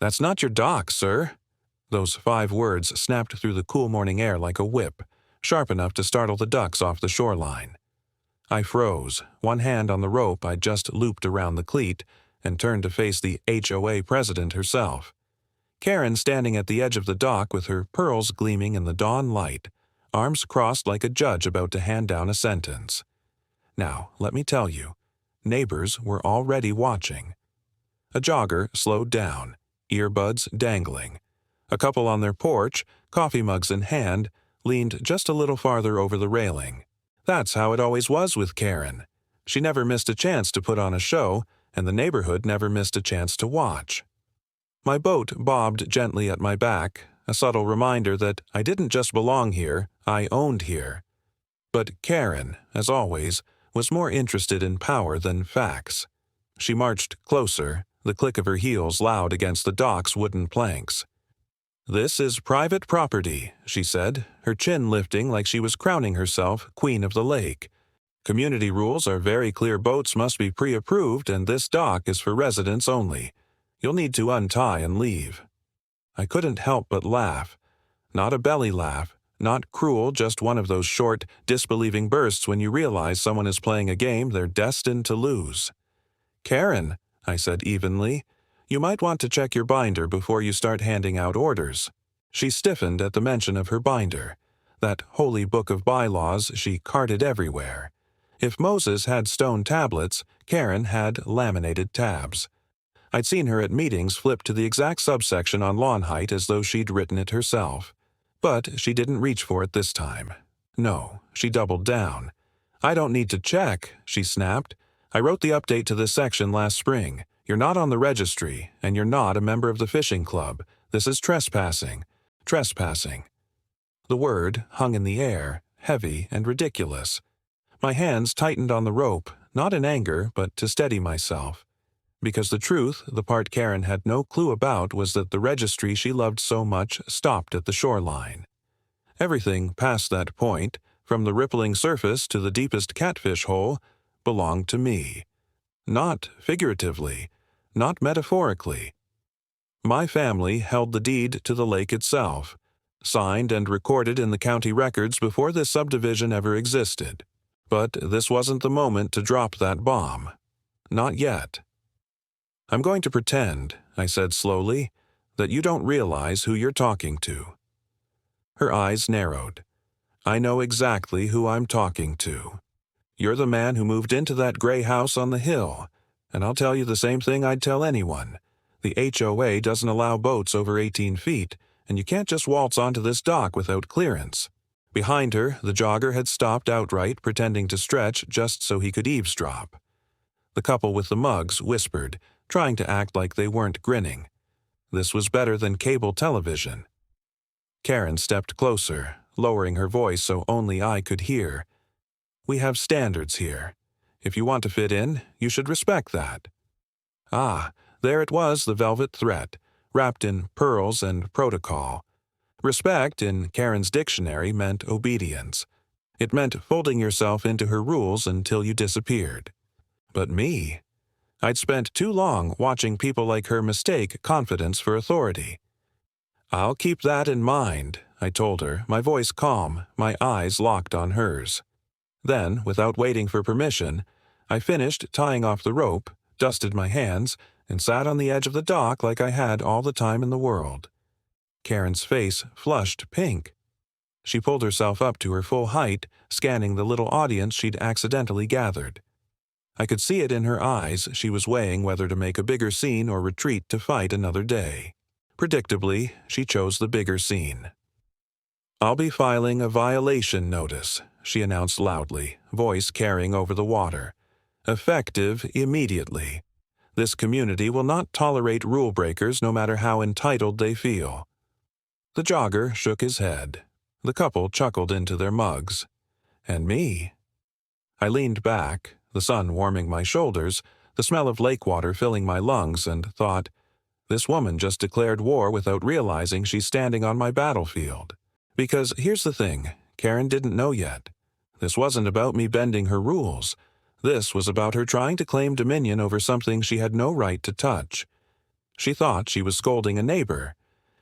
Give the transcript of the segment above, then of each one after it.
"That's not your dock, sir." Those 5 words snapped through the cool morning air like a whip, sharp enough to startle the ducks off the shoreline. I froze, one hand on the rope I'd just looped around the cleat, and turned to face the HOA president herself. Karen standing at the edge of the dock with her pearls gleaming in the dawn light, arms crossed like a judge about to hand down a sentence. Now, let me tell you, neighbors were already watching. A jogger slowed down, earbuds dangling. A couple on their porch, coffee mugs in hand, leaned just a little farther over the railing. That's how it always was with Karen. She never missed a chance to put on a show, and the neighborhood never missed a chance to watch. My boat bobbed gently at my back, a subtle reminder that I didn't just belong here, I owned here. But Karen, as always, was more interested in power than facts. She marched closer, the click of her heels loud against the dock's wooden planks. "This is private property," she said, her chin lifting like she was crowning herself queen of the lake. "Community rules are very clear. Boats must be pre-approved, and this dock is for residents only. You'll need to untie and leave." I couldn't help but laugh. Not a belly laugh, not cruel, just one of those short, disbelieving bursts when you realize someone is playing a game they're destined to lose. "Karen," I said evenly, "you might want to check your binder before you start handing out orders." She stiffened at the mention of her binder, that holy book of bylaws she carted everywhere. If Moses had stone tablets, Karen had laminated tabs. I'd seen her at meetings flip to the exact subsection on lawn height as though she'd written it herself. But she didn't reach for it this time. No, she doubled down. "I don't need to check," she snapped. "I wrote the update to this section last spring. You're not on the registry, and you're not a member of the fishing club. This is trespassing. Trespassing." The word hung in the air, heavy and ridiculous. My hands tightened on the rope, not in anger, but to steady myself. Because the truth, the part Karen had no clue about, was that the registry she loved so much stopped at the shoreline. Everything past that point, from the rippling surface to the deepest catfish hole, belonged to me. Not figuratively, not metaphorically. My family held the deed to the lake itself, signed and recorded in the county records before this subdivision ever existed. But this wasn't the moment to drop that bomb. Not yet. "I'm going to pretend," I said slowly, "that you don't realize who you're talking to." Her eyes narrowed. "I know exactly who I'm talking to. You're the man who moved into that gray house on the hill, and I'll tell you the same thing I'd tell anyone. The HOA doesn't allow boats over 18 feet, and you can't just waltz onto this dock without clearance." Behind her, the jogger had stopped outright, pretending to stretch just so he could eavesdrop. The couple with the mugs whispered, trying to act like they weren't grinning. This was better than cable television. Karen stepped closer, lowering her voice so only I could hear. "We have standards here. If you want to fit in, you should respect that." Ah, there it was, the velvet threat, wrapped in pearls and protocol. Respect, in Karen's dictionary, meant obedience. It meant folding yourself into her rules until you disappeared. But me? I'd spent too long watching people like her mistake confidence for authority. "I'll keep that in mind," I told her, my voice calm, my eyes locked on hers. Then, without waiting for permission, I finished tying off the rope, dusted my hands, and sat on the edge of the dock like I had all the time in the world. Karen's face flushed pink. She pulled herself up to her full height, scanning the little audience she'd accidentally gathered. I could see it in her eyes. She was weighing whether to make a bigger scene or retreat to fight another day. Predictably, she chose the bigger scene. "I'll be filing a violation notice," she announced loudly, voice carrying over the water. "Effective immediately. This community will not tolerate rule breakers no matter how entitled they feel." The jogger shook his head. The couple chuckled into their mugs. And me? I leaned back, the sun warming my shoulders, the smell of lake water filling my lungs, and thought, this woman just declared war without realizing she's standing on my battlefield. Because here's the thing, Karen didn't know yet. This wasn't about me bending her rules. This was about her trying to claim dominion over something she had no right to touch. She thought she was scolding a neighbor.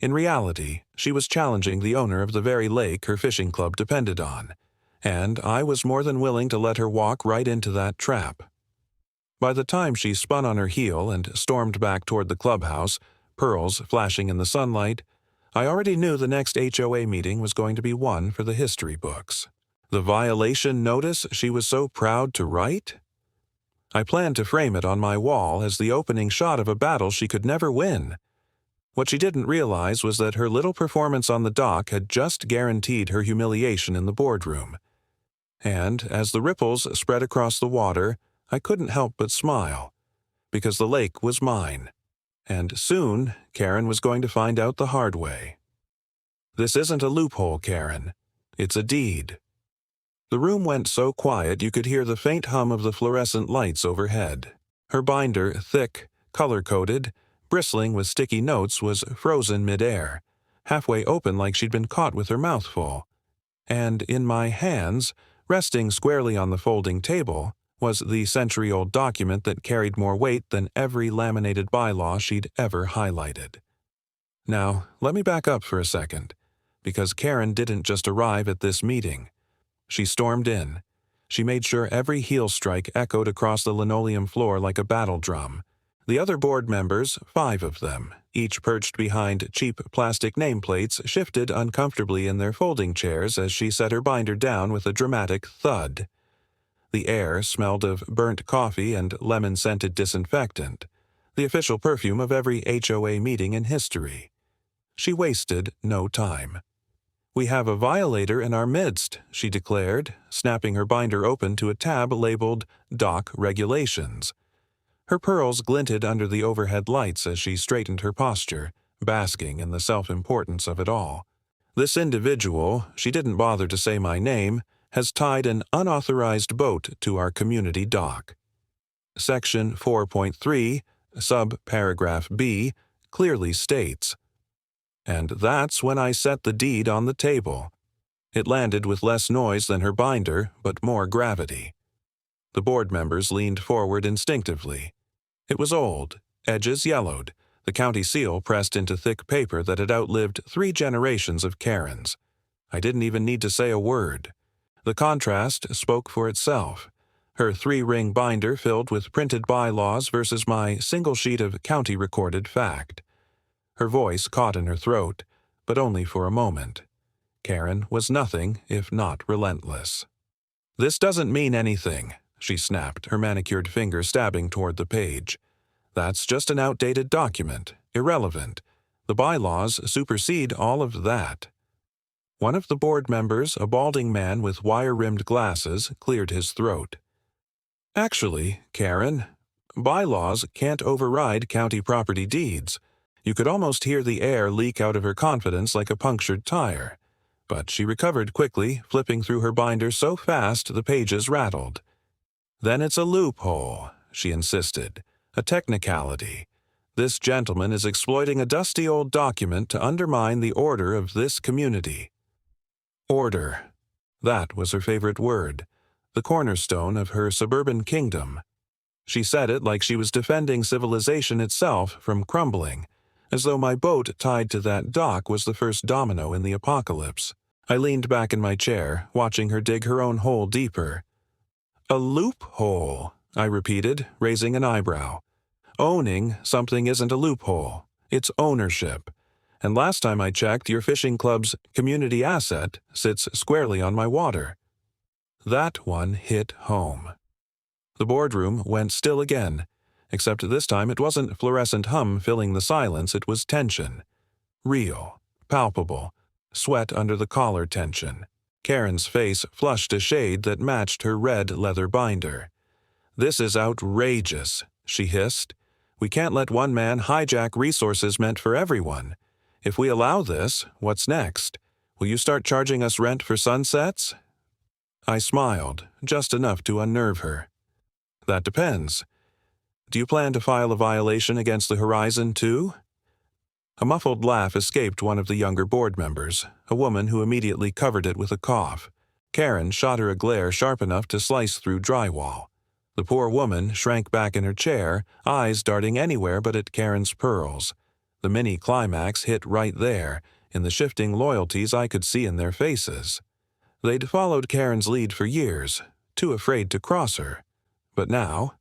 In reality, she was challenging the owner of the very lake her fishing club depended on, and I was more than willing to let her walk right into that trap. By the time she spun on her heel and stormed back toward the clubhouse, pearls flashing in the sunlight, I already knew the next HOA meeting was going to be one for the history books. The violation notice she was so proud to write? I planned to frame it on my wall as the opening shot of a battle she could never win. What she didn't realize was that her little performance on the dock had just guaranteed her humiliation in the boardroom. And as the ripples spread across the water, I couldn't help but smile, because the lake was mine, and soon Karen was going to find out the hard way. This isn't a loophole, Karen. It's a deed. The room went so quiet you could hear the faint hum of the fluorescent lights overhead. Her binder, thick, color-coded, bristling with sticky notes, was frozen mid-air, halfway open like she'd been caught with her mouth full. And in my hands, resting squarely on the folding table, was the century-old document that carried more weight than every laminated bylaw she'd ever highlighted. Now, let me back up for a second, because Karen didn't just arrive at this meeting. She stormed in. She made sure every heel strike echoed across the linoleum floor like a battle drum. The other board members, 5 of them, each perched behind cheap plastic nameplates, shifted uncomfortably in their folding chairs as she set her binder down with a dramatic thud. The air smelled of burnt coffee and lemon-scented disinfectant, the official perfume of every HOA meeting in history. She wasted no time. "We have a violator in our midst," she declared, snapping her binder open to a tab labeled Dock Regulations. Her pearls glinted under the overhead lights as she straightened her posture, basking in the self-importance of it all. "This individual, she didn't bother to say my name, has tied an unauthorized boat to our community dock." Section 4.3, subparagraph B, clearly states. And that's when I set the deed on the table. It landed with less noise than her binder, but more gravity. The board members leaned forward instinctively. It was old, edges yellowed, the county seal pressed into thick paper that had outlived 3 generations of Karens. I didn't even need to say a word. The contrast spoke for itself. Her 3-ring binder filled with printed bylaws versus my single sheet of county-recorded fact. Her voice caught in her throat, but only for a moment. Karen was nothing if not relentless. "This doesn't mean anything," she snapped, her manicured finger stabbing toward the page. "That's just an outdated document, irrelevant. The bylaws supersede all of that." One of the board members, a balding man with wire-rimmed glasses, cleared his throat. "Actually, Karen, bylaws can't override county property deeds." You could almost hear the air leak out of her confidence like a punctured tire. But she recovered quickly, flipping through her binder so fast the pages rattled. "Then it's a loophole," she insisted. "A technicality. This gentleman is exploiting a dusty old document to undermine the order of this community." Order. That was her favorite word, the cornerstone of her suburban kingdom. She said it like she was defending civilization itself from crumbling, as though my boat tied to that dock was the first domino in the apocalypse. I leaned back in my chair, watching her dig her own hole deeper. "A loophole," I repeated, raising an eyebrow. "Owning something isn't a loophole. It's ownership. And last time I checked, your fishing club's community asset sits squarely on my water." That one hit home. The boardroom went still again. Except this time it wasn't fluorescent hum filling the silence, it was tension. Real, palpable, sweat under the collar tension. Karen's face flushed a shade that matched her red leather binder. "This is outrageous," she hissed. "We can't let one man hijack resources meant for everyone. If we allow this, what's next? Will you start charging us rent for sunsets?" I smiled, just enough to unnerve her. "That depends. Do you plan to file a violation against the horizon, too?" A muffled laugh escaped one of the younger board members, a woman who immediately covered it with a cough. Karen shot her a glare sharp enough to slice through drywall. The poor woman shrank back in her chair, eyes darting anywhere but at Karen's pearls. The mini-climax hit right there, in the shifting loyalties I could see in their faces. They'd followed Karen's lead for years, too afraid to cross her. But now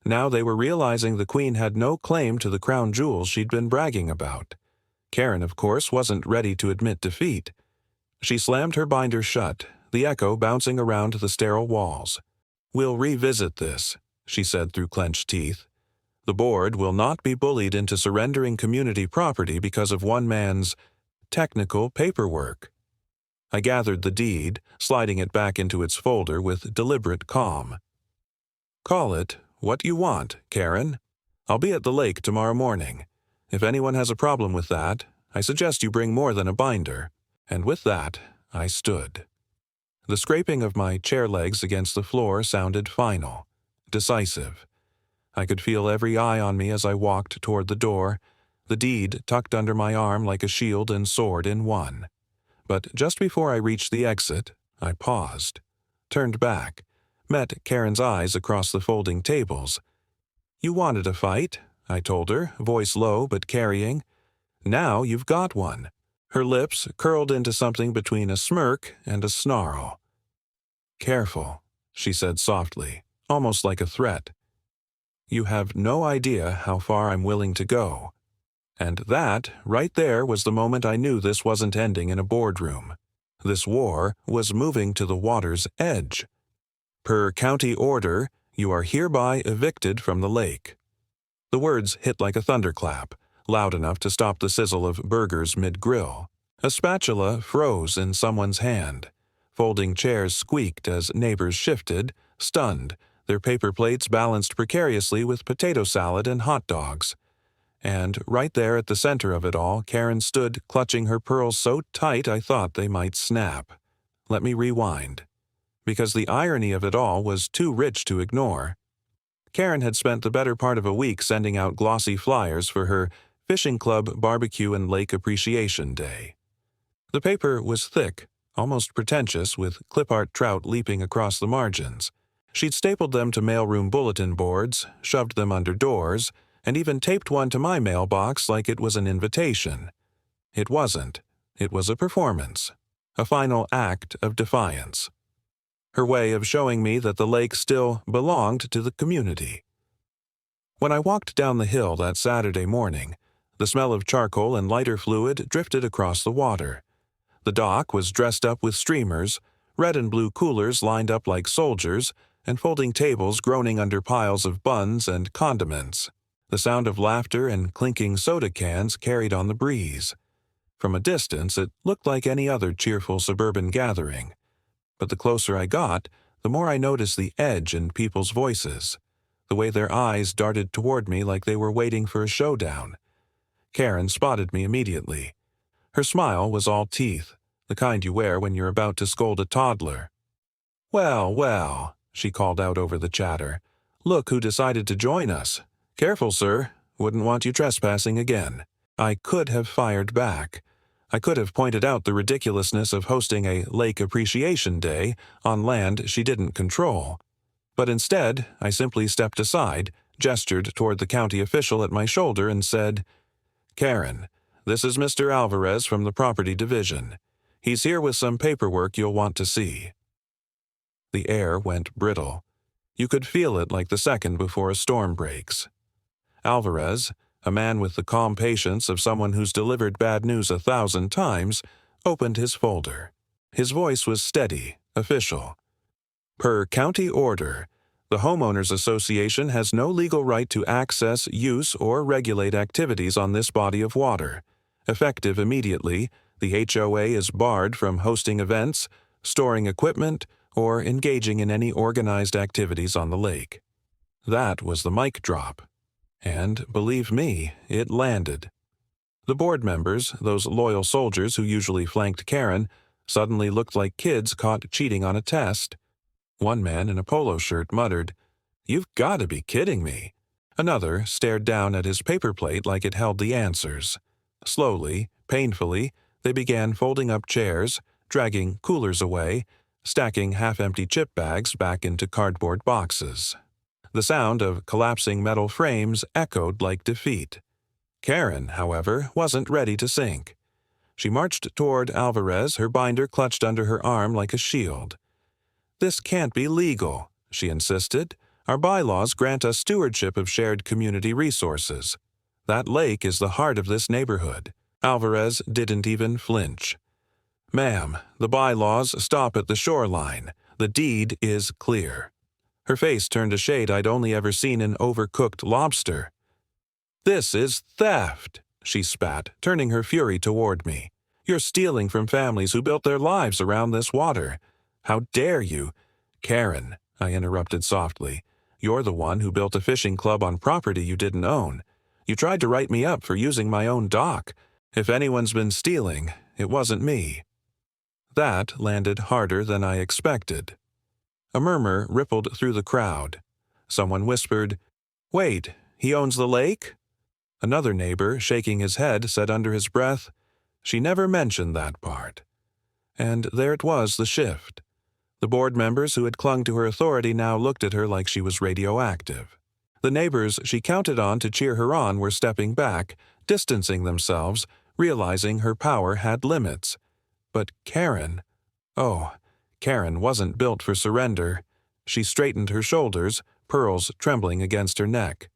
they were realizing the Queen had no claim to the crown jewels she'd been bragging about. Karen, of course, wasn't ready to admit defeat. She slammed her binder shut, the echo bouncing around the sterile walls. "We'll revisit this," she said through clenched teeth. "The board will not be bullied into surrendering community property because of one man's technical paperwork." I gathered the deed, sliding it back into its folder with deliberate calm. "Call it what you want, Karen. I'll be at the lake tomorrow morning. If anyone has a problem with that, I suggest you bring more than a binder." And with that, I stood. The scraping of my chair legs against the floor sounded final, decisive. I could feel every eye on me as I walked toward the door, the deed tucked under my arm like a shield and sword in one. But just before I reached the exit, I paused, turned back, met Karen's eyes across the folding tables. "You wanted a fight," I told her, voice low but carrying. "Now you've got one." Her lips curled into something between a smirk and a snarl. "Careful," she said softly, almost like a threat. "You have no idea how far I'm willing to go." And that, right there, was the moment I knew this wasn't ending in a boardroom. This war was moving to the water's edge. "Per county order, you are hereby evicted from the lake." The words hit like a thunderclap, loud enough to stop the sizzle of burgers mid-grill. A spatula froze in someone's hand. Folding chairs squeaked as neighbors shifted, stunned, their paper plates balanced precariously with potato salad and hot dogs. And right there at the center of it all, Karen stood clutching her pearls so tight I thought they might snap. Let me rewind. Because the irony of it all was too rich to ignore. Karen had spent the better part of a week sending out glossy flyers for her fishing club barbecue and lake appreciation day. The paper was thick, almost pretentious, with clip art trout leaping across the margins. She'd stapled them to mailroom bulletin boards, shoved them under doors, and even taped one to my mailbox like it was an invitation. It wasn't. It was a performance, a final act of defiance. Her way of showing me that the lake still belonged to the community. When I walked down the hill that Saturday morning, the smell of charcoal and lighter fluid drifted across the water. The dock was dressed up with streamers, red and blue coolers lined up like soldiers, and folding tables groaning under piles of buns and condiments. The sound of laughter and clinking soda cans carried on the breeze. From a distance, it looked like any other cheerful suburban gathering. But the closer I got, the more I noticed the edge in people's voices, the way their eyes darted toward me like they were waiting for a showdown. Karen spotted me immediately. Her smile was all teeth, the kind you wear when you're about to scold a toddler. "Well, well," she called out over the chatter. "Look who decided to join us. Careful, sir. Wouldn't want you trespassing again." I could have fired back. I could have pointed out the ridiculousness of hosting a Lake Appreciation Day on land she didn't control. But instead, I simply stepped aside, gestured toward the county official at my shoulder, and said, "Karen, this is Mr. Alvarez from the Property Division. He's here with some paperwork you'll want to see." The air went brittle. You could feel it like the second before a storm breaks. Alvarez, a man with the calm patience of someone who's delivered bad news 1,000 times, opened his folder. His voice was steady, official. "Per county order, the Homeowners Association has no legal right to access, use, or regulate activities on this body of water. Effective immediately, the HOA is barred from hosting events, storing equipment, or engaging in any organized activities on the lake." That was the mic drop. And, believe me, it landed. The board members, those loyal soldiers who usually flanked Karen, suddenly looked like kids caught cheating on a test. One man in a polo shirt muttered, "You've got to be kidding me." Another stared down at his paper plate like it held the answers. Slowly, painfully, they began folding up chairs, dragging coolers away, stacking half-empty chip bags back into cardboard boxes. The sound of collapsing metal frames echoed like defeat. Karen, however, wasn't ready to sink. She marched toward Alvarez, her binder clutched under her arm like a shield. "This can't be legal," she insisted. "Our bylaws grant us stewardship of shared community resources. That lake is the heart of this neighborhood." Alvarez didn't even flinch. "Ma'am, the bylaws stop at the shoreline. The deed is clear." Her face turned a shade I'd only ever seen in overcooked lobster. "This is theft," she spat, turning her fury toward me. "You're stealing from families who built their lives around this water. How dare you?" "Karen," I interrupted softly, "you're the one who built a fishing club on property you didn't own. You tried to write me up for using my own dock. If anyone's been stealing, it wasn't me." That landed harder than I expected. A murmur rippled through the crowd. Someone whispered, "Wait, he owns the lake?" Another neighbor, shaking his head, said under his breath, "She never mentioned that part." And there it was, the shift. The board members who had clung to her authority now looked at her like she was radioactive. The neighbors she counted on to cheer her on were stepping back, distancing themselves, realizing her power had limits. But Karen, Karen wasn't built for surrender. She straightened her shoulders, pearls trembling against her neck.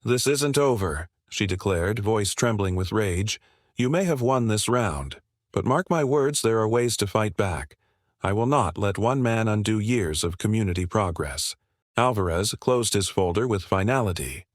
"This isn't over," she declared, voice trembling with rage. "You may have won this round, but mark my words, there are ways to fight back. I will not let one man undo years of community progress." Alvarez closed his folder with finality.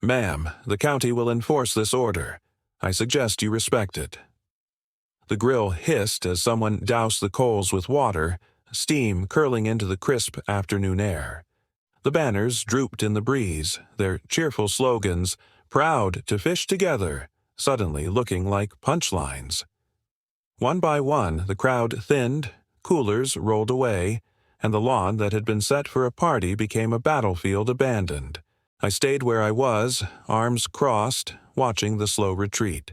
"Ma'am, the county will enforce this order. I suggest you respect it." The grill hissed as someone doused the coals with water, steam curling into the crisp afternoon air. The banners drooped in the breeze, their cheerful slogans, "Proud to fish together," suddenly looking like punchlines. One by one, the crowd thinned, coolers rolled away, and the lawn that had been set for a party became a battlefield abandoned. I stayed where I was, arms crossed, watching the slow retreat.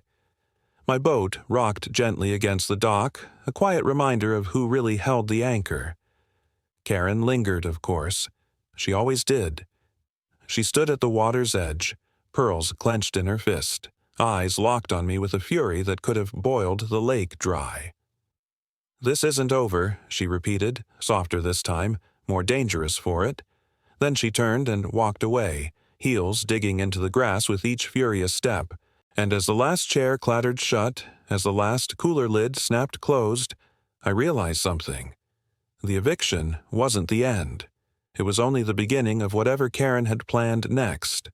My boat rocked gently against the dock, a quiet reminder of who really held the anchor. Karen lingered, of course. She always did. She stood at the water's edge, pearls clenched in her fist, eyes locked on me with a fury that could have boiled the lake dry. "This isn't over," she repeated, softer this time, more dangerous for it. Then she turned and walked away, heels digging into the grass with each furious step. And as the last chair clattered shut, as the last cooler lid snapped closed, I realized something. The eviction wasn't the end. It was only the beginning of whatever Karen had planned next.